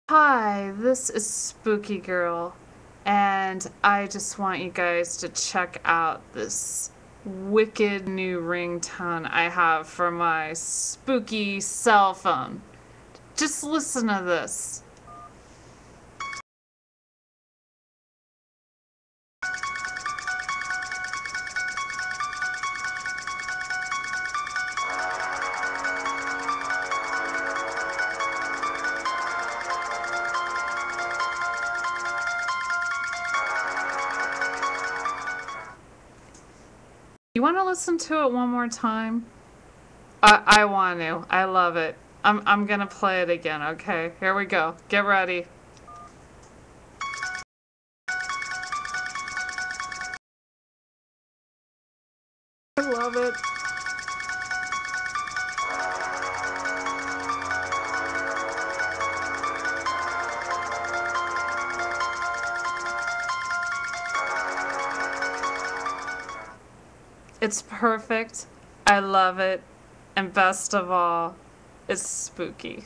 Hi, this is Spooky Girl, and I just want you guys to check out this wicked new ringtone I have for my spooky cell phone. Just listen to this. You want to listen to it one more time? I want to. I love it. I'm gonna play it again, okay? Here we go. Get ready. I love it. It's perfect. I love it. And best of all, it's spooky.